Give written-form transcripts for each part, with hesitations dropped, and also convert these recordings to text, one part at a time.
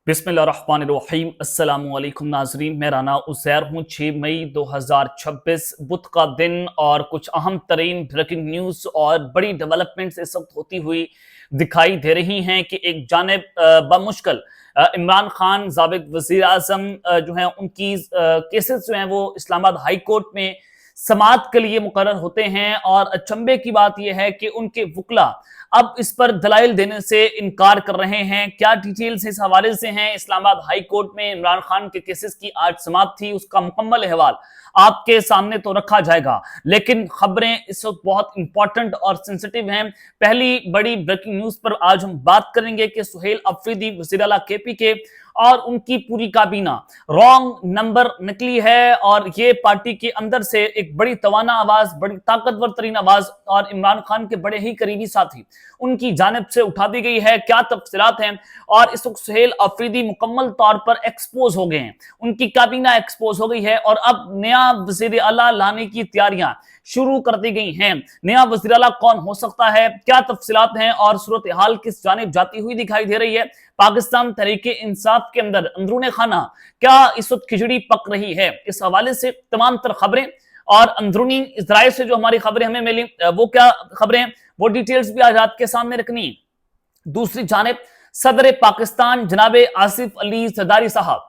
बिस्मिल्लाहिर्रहमानिर्रहीम। अस्सलाम वालेकुम नाजरीन, मैं राना उज़ैर हूँ। 6 मई 2026 बुध का दिन और कुछ अहम तरीन ब्रेकिंग न्यूज़ और बड़ी डेवलपमेंट्स इस वक्त होती हुई दिखाई दे रही हैं कि एक जानिब बमुश्किल इमरान खान ज़ाबित वज़ीर आज़म जो हैं उनकी केसेस जो हैं वो इस्लामाबाद हाई कोर्ट में समाअत के लिए मुकर्रर होते हैं। और अचंभे की बात यह है कि उनके वकला अब इस पर दलाइल देने से इनकार कर रहे हैं। क्या डिटेल्स इस हवाले से हैं? इस्लामाबाद हाई कोर्ट में इमरान खान के केसेस की आज समाअत थी, उसका मुकम्मल अहवाल आपके सामने तो रखा जाएगा, लेकिन खबरें इस वक्त बहुत इंपॉर्टेंट और सेंसिटिव हैं। पहली बड़ी ब्रेकिंग न्यूज पर आज हम बात करेंगे कि सुहेल अफरीदी वज़ीर आला केपी के और उनकी पूरी काबीना रॉन्ग नंबर निकली है और ये पार्टी के अंदर से एक बड़ी तवाना आवाज, बड़ी ताकतवर तरीन आवाज और इमरान खान के बड़े ही करीबी साथी उनकी जानिब से उठा दी गई है। क्या तफसीलात हैं? और इस वक्त सुहेल अफरीदी मुकम्मल तौर पर एक्सपोज हो गए हैं, उनकी काबीना एक्सपोज हो गई है और अब नया वज़ीर आला लाने की तैयारियां शुरू कर दी गई हैं। नया वज़ीर आला कौन हो सकता है, क्या तफसीलात हैं और सूरत हाल किस जानिब जाती हुई दिखाई दे रही है? पाकिस्तान तहरीक इंसाफ के अंदर अंदरूने खाना क्या इस वक्त खिचड़ी पक रही है? इस हवाले से तमाम तर खबरें और अंदरूनी इज़राइल से जो हमारी खबरें हमें मिली वो क्या खबरें, वो डिटेल्स भी आज आपके सामने रखनी। दूसरी जानिब सदर पाकिस्तान जनाब आसिफ अली जरदारी साहब,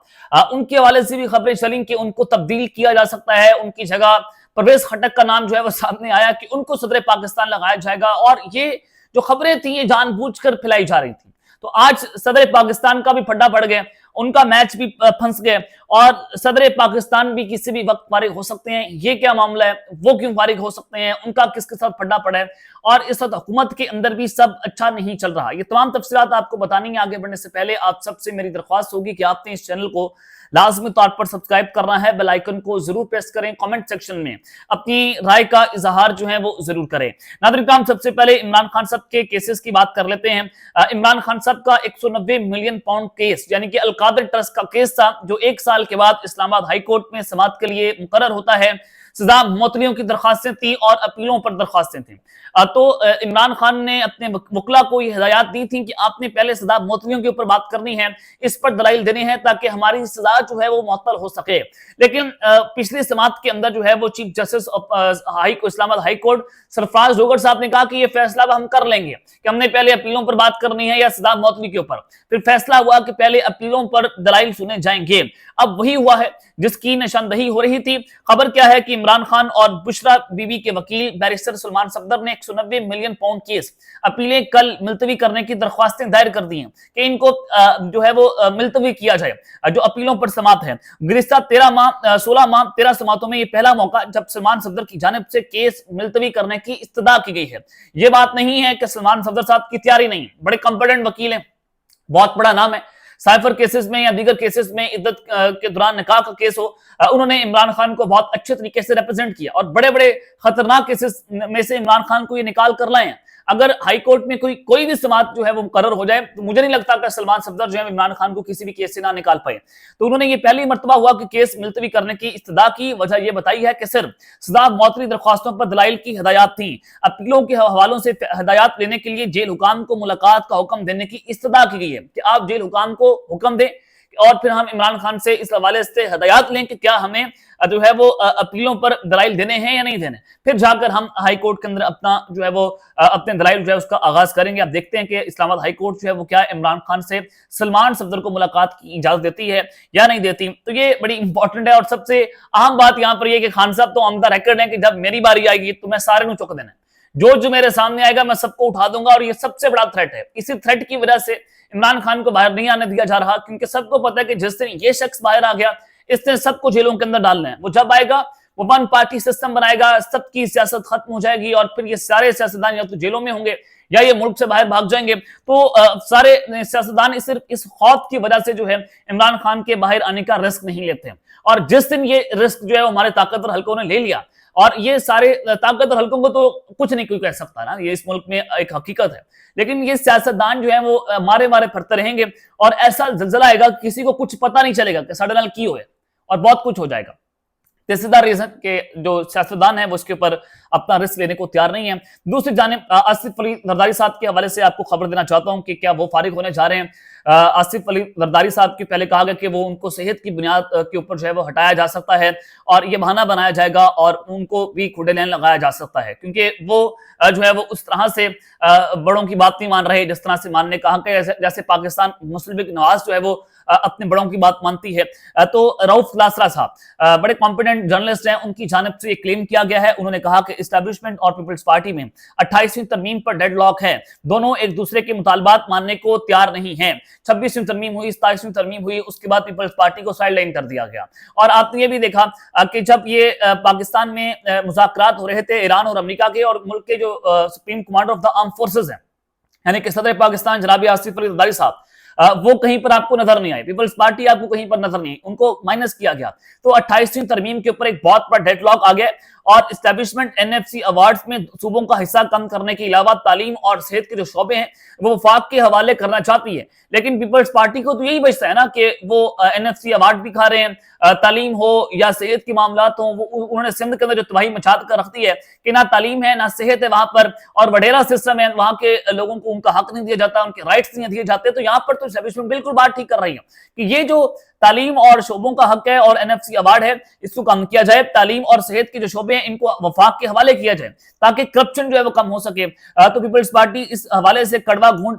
उनके हवाले से भी खबरें चली कि उनको तब्दील किया जा सकता है, उनकी जगह परवेज खटक का नाम जो है वो सामने आया कि उनको सदर पाकिस्तान लगाया जाएगा। और ये जो खबरें थी ये जानबूझकर फैलाई जा रही थी। तो आज सदर पाकिस्तान का भी फड्डा पड़ गया, उनका मैच भी फंस गया और सदर पाकिस्तान भी किसी भी वक्त फारिग हो सकते हैं। ये क्या मामला है, वो क्यों फारिग हो सकते हैं, उनका किसके साथ फड्डा पड़ा है और इस वक्त हुकूमत के अंदर भी सब अच्छा नहीं चल रहा। ये तमाम तफसीलात आपको बतानी है। आगे बढ़ने से पहले आप सबसे मेरी दरख्वास्त होगी कि आपने इस चैनल को लाजमी तौर पर सब्सक्राइब करना है, बेल आइकन को जरूर प्रेस करें, कमेंट सेक्शन में अपनी राय का इजहार जो है वो जरूर करें। नाज़रीन, सबसे पहले इमरान खान साहब के केसेस की बात कर लेते हैं। इमरान खान साहब का 190 मिलियन पाउंड केस यानी कि अलकादर ट्रस्ट का केस था, जो 1 साल के बाद इस्लामाबाद हाई कोर्ट में समाअत के लिए मुकर्रर होता है। सजा मुअत्तलियों की दरखास्तें थी और अपीलों पर दरखास्तें थी। तो इमरान खान ने अपने वकला को ये हिदायत दी थी कि आपने पहले सजा मुअत्तलियों के ऊपर बात करनी है, इस पर दलाइल देने हैं ताकि हमारी सजा जो है वो मुअत्तल हो सके। लेकिन पिछली समाअत के अंदर जो है वो chief justice Islamabad high court Sarfaraz Jogar साहब ने कहा कि ये फैसला हम कर लेंगे कि हमने पहले अपीलों पर बात करनी है या सजा मुअत्तली के ऊपर। फिर फैसला हुआ कि पहले अपीलों पर दलाइल सुने जाएंगे। अब वही हुआ है जिसकी निशानदही हो रही थी। खबर क्या है कि इमरान खान और बुशरा बीबी के वकील बैरिस्टर सलमान सफदर ने 190 मिलियन पाउंड केस अपीलें कल मुलतवी करने की दरख्वास्तें दायर कर दी हैं कि इनको जो है वो मुलतवी किया जाए, जो अपीलों पर समाअत है। गुज़िश्ता 16 माह 13 समाअतों में ये पहला मौका जब सलमान सफदर की जानिब से केस मुलतवी करने की इस्तदा की गई है। ये बात नहीं है कि सलमान सफदर साहब की तैयारी नहीं, बड़े कंपिटेंट वकील हैं, बहुत बड़ा नाम है। साइफर केसेस में या दीगर केसेस में, इद्दत के दौरान निकाह का केस हो, उन्होंने इमरान खान को बहुत अच्छे तरीके से रिप्रेजेंट किया और बड़े बड़े खतरनाक केसेस में से इमरान खान को ये निकाल कर लाए हैं। अगर हाई कोर्ट में कोई भी समाअत जो है वो मुकर्रर हो जाए तो मुझे नहीं लगता कि सलमान सफदर जो है इमरान खान को किसी भी केस से ना निकाल पाए। तो उन्होंने ये पहली मर्तबा हुआ कि केस मुलतवी करने की इस्तदा की वजह ये बताई है कि सिर्फ सजा मुअत्तली दरख्वास्तों पर दलाइल की हिदायत थी। अपीलों के हवालों से हिदायत लेने के लिए जेल हुकाम को मुलाकात का हुक्म देने की इस्तदा की गई है कि आप जेल हुकाम को हुक्म दें और फिर हम इमरान खान से इस हवाले से हिदायत लें कि क्या हमें जो है वो अपीलों पर दलाइल देने हैं या नहीं देने। फिर जाकर हम हाई कोर्ट के अंदर अपना जो है वो अपने दलाइल जो है उसका आगाज करेंगे। आप देखते हैं कि इस्लामाबाद हाई कोर्ट जो है वो क्या इमरान खान से सलमान सफदर को मुलाकात की इजाजत देती है या नहीं देती। तो ये बड़ी इंपॉर्टेंट है और सबसे अहम बात यहाँ पर यह कि खान साहब तो ऑन द रिकॉर्ड है कि जब मेरी बारी आएगी तो मैं सारे चुक देना, जो मेरे सामने आएगा मैं सबको उठा दूंगा। और ये सबसे बड़ा थ्रेट है। इसी थ्रेट की वजह से इमरान खान को बाहर नहीं आने दिया जा रहा, क्योंकि सबको पता है कि जिस दिन ये शख्स बाहर आ गया इसने सबको जेलों के अंदर डालना है। वो जब आएगा वो वन पार्टी सिस्टम बनाएगा, सबकी सियासत खत्म हो जाएगी और फिर ये सारे सियासतदान या तो जेलों में होंगे या ये मुल्क से बाहर भाग जाएंगे। तो सारे सियासतदान सिर्फ इस खौफ की वजह से जो है इमरान खान के बाहर आने का रिस्क नहीं लेते। और जिस दिन ये रिस्क जो है हमारे ताकतवर हल्कों ने ले लिया, और ये सारे ताकतवर हल्कों को तो कुछ नहीं कोई कह सकता ना, ये इस मुल्क में एक हकीकत है। लेकिन ये सियासतदान जो है वो मारे मारे फिरते रहेंगे और ऐसा जलजला आएगा किसी को कुछ पता नहीं चलेगा कि साढ़े नाल की हो और बहुत कुछ हो जाएगा। तीसरा रीजन कि जो सियासतदान है वो इसके ऊपर अपना रिस्क लेने को तैयार नहीं है। दूसरी जानिब आसिफ अली जरदारी साहब के हवाले से आपको खबर देना चाहता हूं कि क्या वो फारिग होने जा रहे हैं। आसिफ अली जरदारी साहब की पहले कहा गया कि वो उनको सेहत की बुनियाद के ऊपर जो है वो हटाया जा सकता है और ये बहाना बनाया जाएगा और उनको भी खुडे लेन लगाया जा सकता है, क्योंकि वो जो है वो उस तरह से बड़ों की बात नहीं मान रहे जिस तरह से मानने कहा कि जैसे पाकिस्तान मुस्लिम लीग नवाज जो है वो अपने बड़ों की बात मानती है। तो रऊफ लासरा साहब बड़े कॉम्पिटेंट जर्नलिस्ट हैं, उनकी जानिब से क्लेम किया गया है। उन्होंने कहा कि एस्टैब्लिशमेंट और पीपल्स पार्टी में 28वीं तरमीम पर डेडलॉक है, दोनों एक दूसरे के मुतालबात मानने को तैयार नहीं है। 26वीं तरमीम हुई, 27वीं तरमीम हुई, उसके बाद पीपल्स पार्टी को साइड लाइन कर दिया गया। और आपने ये भी देखा कि जब ये पाकिस्तान में मुज़ाकरात हो रहे थे ईरान और अमेरिका के, और मुल्क के जो supreme commander of the arm forces हैं यानी कि सदर पाकिस्तान जनाब आसिफ अली जरदारी साहब, वो कहीं पर आपको नजर नहीं आए, पीपल्स पार्टी आपको कहीं पर नजर नहीं आई, उनको माइनस किया गया। तो 28वीं तरमीम के ऊपर एक बहुत बड़ा डेडलॉक आ गया और एस्टैब्लिशमेंट एनएफसी अवार्ड्स में सूबों का हिस्सा कम करने के अलावा तालीम और सेहत के जो शोबे हैं वो वफाक के हवाले करना चाहती है। लेकिन पीपल्स पार्टी को तो यही बचता है ना कि वो एनएफसी अवार्ड भी खा रहे हैं, तालीम हो या सेहत के मामला हो, वो उन्होंने सिंध के अंदर जो तबाही मचा कर रख दी है कि ना तालीम है ना सेहत है वहां पर, और वडेरा सिस्टम है, वहां के लोगों को उनका हक नहीं दिया जाता, उनके राइट्स नहीं दिए जाते। तो यहाँ पर तो एस्टैब्लिशमेंट बिल्कुल बात ठीक कर रही है कि ये जो तालीम और शोबों का हक है और एनएफसी अवार्ड है इसको कम किया जाए, तालीम और सेहत के जो शोबे हैं इनको वफाक के हवाले किया जाए ताकि करप्शन जो है वो कम हो सके। तो पीपल्स पार्टी इस हवाले से कड़वा घूंट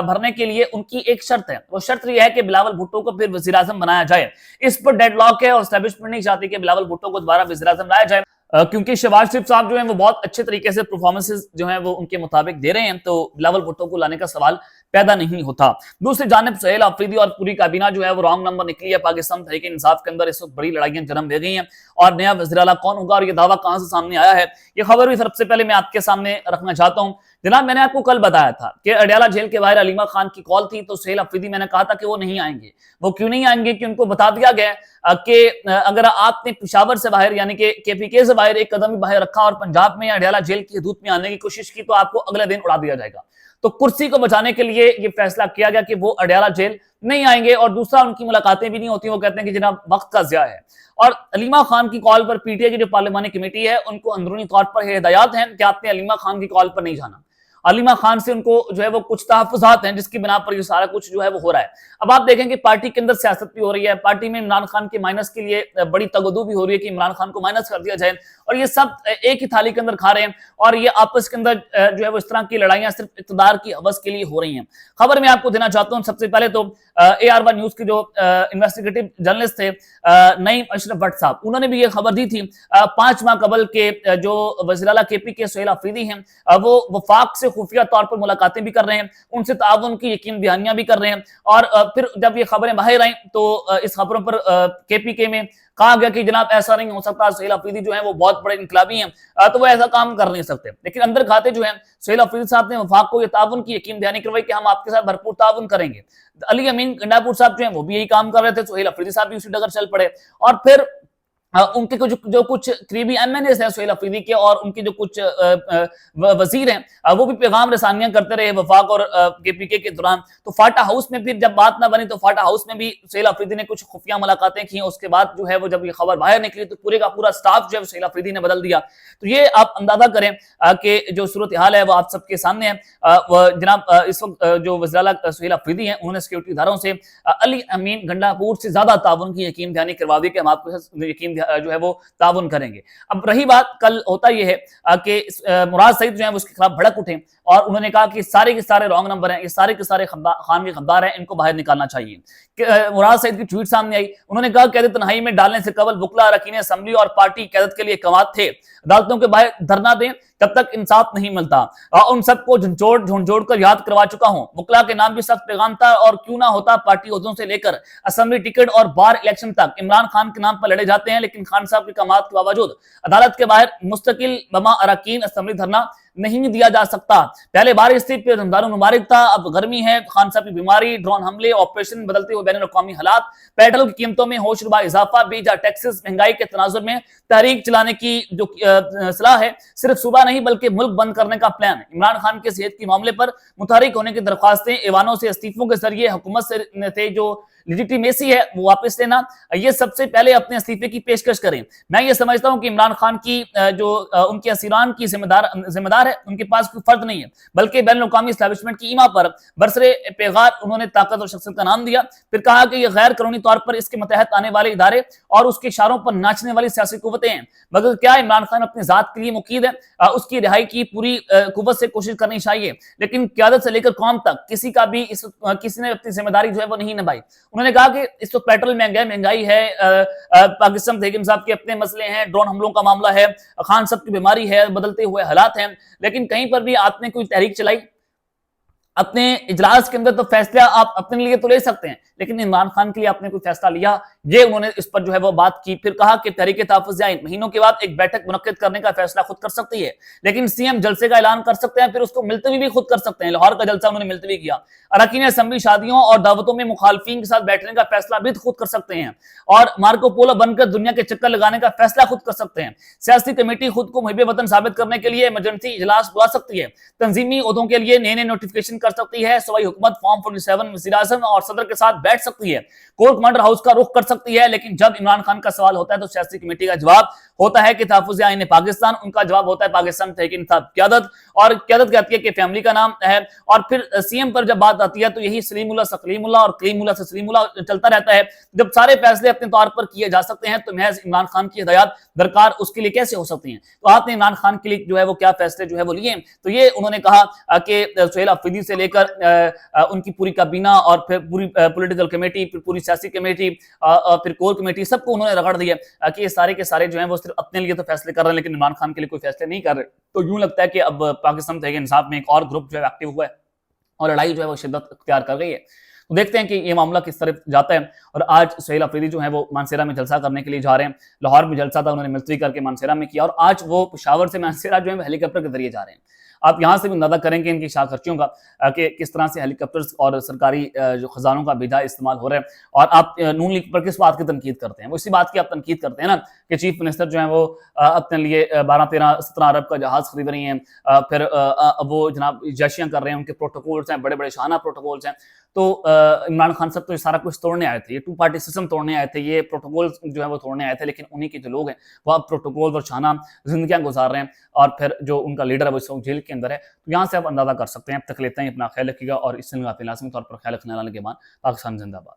भरने के लिए उनकी एक शर्त है, वो शर्त यह है कि बिलावल भुट्टो को फिर वजीर आजम बनाया जाए। इस पर डेडलॉक है और एस्टैब्लिशमेंट नहीं चाहती कि बिलावल भुट्टो को दोबारा वजीर आजम बनाया जाए, क्योंकि शहबाज शरीफ साहब जो हैं वो बहुत अच्छे तरीके से परफॉर्मेंसेस जो हैं वो उनके मुताबिक दे रहे हैं, तो बिलावल भुट्टो को लाने का सवाल पैदा नहीं होता। दूसरी जानिब सुहेल अफरीदी और पूरी काबीना जो है वो रॉन्ग नंबर निकली है। पाकिस्तान तहरीक इंसाफ के अंदर इस वक्त बड़ी लड़ाइयां जन्म ले गई हैं और नया वज़ीर आला कौन होगा और ये दावा कहां से सामने आया है, ये खबर भी सबसे पहले मैं आपके सामने रखना चाहता हूं। जनाब मैंने आपको कल बताया था कि अडयाला जेल के बाहर अलीमा खान की कॉल थी, तो सुहेल अफरीदी मैंने कहा था कि वो नहीं आएंगे। वो क्यों नहीं आएंगे कि उनको बता दिया गया कि अगर आपने पेशावर से बाहर यानी कि केपीके से बाहर एक कदम भी बाहर रखा और पंजाब में या अडयाला जेल की हदूद में आने की कोशिश की तो आपको अगले दिन उड़ा दिया जाएगा। तो कुर्सी को बचाने के लिए ये फैसला किया गया कि वो अडयाला जेल नहीं आएंगे और दूसरा उनकी मुलाकातें भी नहीं होती। वो कहते हैं कि जनाब वक्त का ज़िया है। और अलीमा खान की कॉल पर पीटीआई की जो पार्लिमानी कमेटी है उनको अंदरूनी तौर पर हिदायत हैं कि आपने अलीमा खान की कॉल पर नहीं जाना। अलीमा खान से उनको जो है वो कुछ तहफ़्फ़ुज़ात हैं जिसकी बिना पर ये सारा कुछ जो है वो हो रहा है। अब आप देखें कि पार्टी के अंदर सियासत भी हो रही है, पार्टी में इमरान खान के माइनस के लिए बड़ी तगदू भी हो रही है कि इमरान खान को माइनस कर दिया जाए, और ये सब एक ही थाली के अंदर खा रहे हैं और ये आपस के अंदर जो है वो इस तरह की लड़ाइयां सिर्फ इक़्तिदार की हवस के लिए हो रही हैं। खबर मैं आपको देना चाहता हूं। सबसे पहले तो AR1 न्यूज के जो इन्वेस्टिगेटिव जर्नलिस्ट थे नईम अशरफ भट्ट साहब, उन्होंने भी ये खबर दी थी 5 माह कबल के जो वज़ीर आला KPK सुहेल अफरीदी हैं वो वफाक से खुफिया तौर पर मुलाकातें भी कर रहे हैं, उनसे ताउन की यकीन दहानियां भी कर रहे हैं। और फिर जब ये खबरें बाहर आई तो इस खबरों पर KPK में कहा गया कि जनाब ऐसा नहीं हो सकता, सुहेल अफरीदी जो है वो बहुत बड़े इनकलाबी हैं, तो वो ऐसा काम कर नहीं सकते। लेकिन अंदर खाते जो है सुहेल अफरीदी साहब ने वफाक को ये ताउन की यकीन दहानी करवाई कि हम आपके साथ भरपूर ताउन करेंगे। अली अमीन गंडापुर साहब जो है वो भी यही काम कर रहे थे, सुहेल अफरीदी साहब भी उसी डगर चल पड़े। और फिर उनके जो कुछ करीबी MNAs हैं सुहेल अफरीदी के और उनके जो कुछ वजीर हैं वो भी पैगाम रसानियां करते रहे वफाक और KPK के दौरान। तो फाटा हाउस में फिर जब बात ना बनी तो फाटा हाउस में भी सुहेल अफरीदी ने कुछ खुफिया मुलाकातें की। उसके बाद जो है वो जब ये खबर बाहर निकली तो पूरे का पूरा स्टाफ जो है सुहेल अफरीदी ने बदल दिया। तो ये आप अंदाजा करें कि जो सूरत हाल है वो आप सबके सामने है। जनाब इस वक्त जो वज़ीर आला सुहेल अफरीदी हैं उन्होंने सिक्योरिटी इदारों से अली अमीन गंडापुर से ज्यादा ताउन की यकीन दहानी करवा दी कि हम आपको यकीन जो है वो ताउन करेंगे। अब रही बात, कल होता यह है कि मुराद सईद जो है उसके खिलाफ भड़क उठे और उन्होंने कहा कि सारे के सारे रॉन्ग नंबर हैं, ये सारे के सारे खान के खबरदार हैं, इनको बाहर निकालना चाहिए। मुराद सईद की ट्वीट सामने आई, उन्होंने कहा कैद तन्हाई में डालने से कबल वकला अरकान असेंबली और पार्टी कैदत के लिए कवाद थे, अदालतों के बाहर धरना दें तब तक इंसाफ नहीं मिलता। उन सबको झुंझोड़ कर याद करवा चुका हूं। वकला के नाम भी सख्त पैगाम था और क्यों ना होता पार्टी ओहदों से लेकर असेंबली टिकट और बार इलेक्शन तक इमरान खान के नाम पर लड़े जाते हैं, लेकिन खान साहब के कमात के बावजूद अदालत के बाहर मुस्तकिल बमा अरकान असेंबली धरना نہیں دیا جا سکتا۔ پہلے بارش تھی، پھر رمضان المبارک تھا، اب گرمی ہے، خان صاحب کی بیماری، ڈرون حملے، آپریشن، بدلتے ہوئے بین الاقوامی حالات، پیٹرول کی قیمتوں میں ہوش ربا اضافہ، بیجا ٹیکسز، مہنگائی کے تناظر میں تحریک چلانے کی جو صلاح ہے، صرف صوبہ نہیں بلکہ ملک بند کرنے کا پلان ہے۔ عمران خان کے صحت کے معاملے پر متحرک ہونے کی درخواستیں، ایوانوں سے استعفوں کے ذریعے حکومت سے جو لیجیٹیمیسی ہے وہ واپس لینا، یہ سب سے پہلے اپنے استعفے کی پیشکش کریں۔ میں یہ سمجھتا ہوں کہ عمران خان کی جو ان کے اسیران کی ذمہ دار ہے، ان کے پاس کوئی فرد نہیں ہے، بلکہ بین الاقوامی اسٹیبلشمنٹ کی ایما پر برسر پیغار انہوں نے طاقت اور شخصیت کا نام دیا، پھر کہا کہ یہ غیر قانونی طور پر اس کے متحد آنے والے ادارے اور اس کے اشاروں پر ناچنے والی سیاسی قوتیں ہیں۔ مگر کیا عمران خان اپنی ذات کے لیے مقید ہے؟ اس کی رہائی کی پوری قوت سے کوشش کرنی چاہیے، لیکن قیادت سے لے کر قوم تک کسی نے اپنی ذمہ داری جو ہے وہ نہیں نبھائی۔ انہوں نے کہا کہ اس وقت پیٹرول مہنگائی ہے، پاکستان حکیم صاحب کے اپنے مسئلے ہیں، ڈرون حملوں کا معاملہ ہے، خان صاحب کی بیماری ہے، بدلتے ہوئے حالات ہیں، لیکن کہیں پر بھی آپ نے کوئی تحریک چلائی؟ اپنے اجلاس کے اندر تو فیصلہ آپ اپنے لیے تو لے سکتے ہیں، لیکن عمران خان کے لیے آپ نے کوئی فیصلہ لیا؟ یہ انہوں نے اس پر جو ہے وہ بات کی۔ پھر کہا کہ تحریک تحفظ مہینوں کے بعد ایک بیٹھک منعقد کرنے کا فیصلہ خود کر سکتی ہے، لیکن سی ایم جلسے کا اعلان کر سکتے ہیں، پھر اس کو ملتوی بھی خود کر سکتے ہیں۔ لاہور کا جلسہ انہوں نے ملتوی کیا۔ اراکین اسمبلی شادیوں اور دعوتوں میں مخالفین کے ساتھ بیٹھنے کا فیصلہ بھی خود کر سکتے ہیں، اور مارکو پولو بن کر دنیا کے چکر لگانے کا فیصلہ خود کر سکتے ہیں۔ سیاسی کمیٹی خود کو محب وطن ثابت کرنے کے لیے ایمرجنسی اجلاس بلا سکتی ہے، تنظیمی عہدوں کے لیے نئے نوٹیفکیشن کر سکتی ہے، صوبائی حکومت فارم 47 وزیر اعظم اور صدر کے ساتھ بیٹھ سکتی ہے، کور کمانڈر ہاؤس کا رخ کر سکتی ہے۔ لیکن جب عمران خان کا سوال ہوتا ہے تو سیاسی کمیٹی کا جواب ہوتا ہے کہ تحفظ آئین پاکستان، ان کا جواب ہوتا ہے پاکستان تحریک انصاف قیادت، اور قیادت کہتی ہے کہ فیملی کا نام ہے، اور پھر سی ایم پر جب بات آتی ہے تو یہی سلیم اللہ سے کلیم اللہ اور کلیم اللہ سے سلیم اللہ چلتا رہتا ہے۔ جب سارے فیصلے اپنے طور پر کیے جا سکتے ہیں تو محض عمران خان کی ہدایات درکار اس کے لیے کیسے ہو سکتی ہیں؟ تو آپ نے عمران خان کے لیے جو ہے وہ کیا فیصلے جو ہے وہ لیے؟ تو یہ انہوں نے کہا کہ سہیل آفریدی سے لے کر ان کی پوری کابینہ اور پھر پوری پولیٹیکل کمیٹی، پھر پوری سیاسی کمیٹی، پھر کور کمیٹی، سب کو انہوں نے رگڑ دیا کہ یہ سارے کے سارے جو ہیں وہ صرف اپنے لیے تو فیصلے کر رہے ہیں لیکن عمران خان کے لیے کوئی فیصلے نہیں کر رہے۔ تو یوں لگتا ہے کہ اب پاکستان تحریک انصاف میں ایک اور گروپ جو ہے ایکٹیو ہوا ہے اور لڑائی جو ہے وہ شدت اختیار کر گئی ہے۔ تو دیکھتے ہیں کہ یہ معاملہ کس طرف جاتا ہے۔ اور آج سہیل آفریدی جو ہیں وہ مانسیرا میں جلسہ کرنے کے لیے جا رہے ہیں۔ لاہور میں جلسہ تھا، انہوں نے ملتوی کر کے مانسیرا میں کیا، اور آج وہ پشاور سے مانسیرا جو ہے ہیلی کاپٹر کے ذریعے جا رہے ہیں۔ آپ یہاں سے بھی اندازہ کریں گے ان کی شاہ خرچیوں کا کہ کس طرح سے ہیلی کاپٹرز اور سرکاری جو خزانوں کا بجا استعمال ہو رہا ہے۔ اور آپ نون لیگ پر کس بات کی تنقید کرتے ہیں؟ وہ اسی بات کی آپ تنقید کرتے ہیں نا کہ چیف منسٹر جو ہیں وہ اپنے لیے 12-13-17 ارب کا جہاز خرید رہی ہیں، پھر وہ جناب جیشیاں کر رہے ہیں، ان کے پروٹوکولز ہیں، بڑے بڑے شانہ پروٹوکولز ہیں۔ تو عمران خان صاحب تو یہ سارا کچھ توڑنے آئے تھے، یہ 2 پارٹی سسٹم توڑنے آئے تھے، یہ پروٹوکولز جو ہے وہ توڑنے آئے تھے، لیکن انہی کے جو لوگ ہیں وہ اب پروٹوکولز اور شانہ زندگیاں گزار رہے ہیں، اور پھر جو ان کا لیڈر ہے وہ اس وقت جیل کے اندر ہے۔ تو یہاں سے آپ اندازہ کر سکتے ہیں۔ اب تک لیتے ہیں، اپنا خیال رکھیے گا، اور اس سے لازمی طور پر خیال رکھنے والے کے بعد پاکستان زندہ باد۔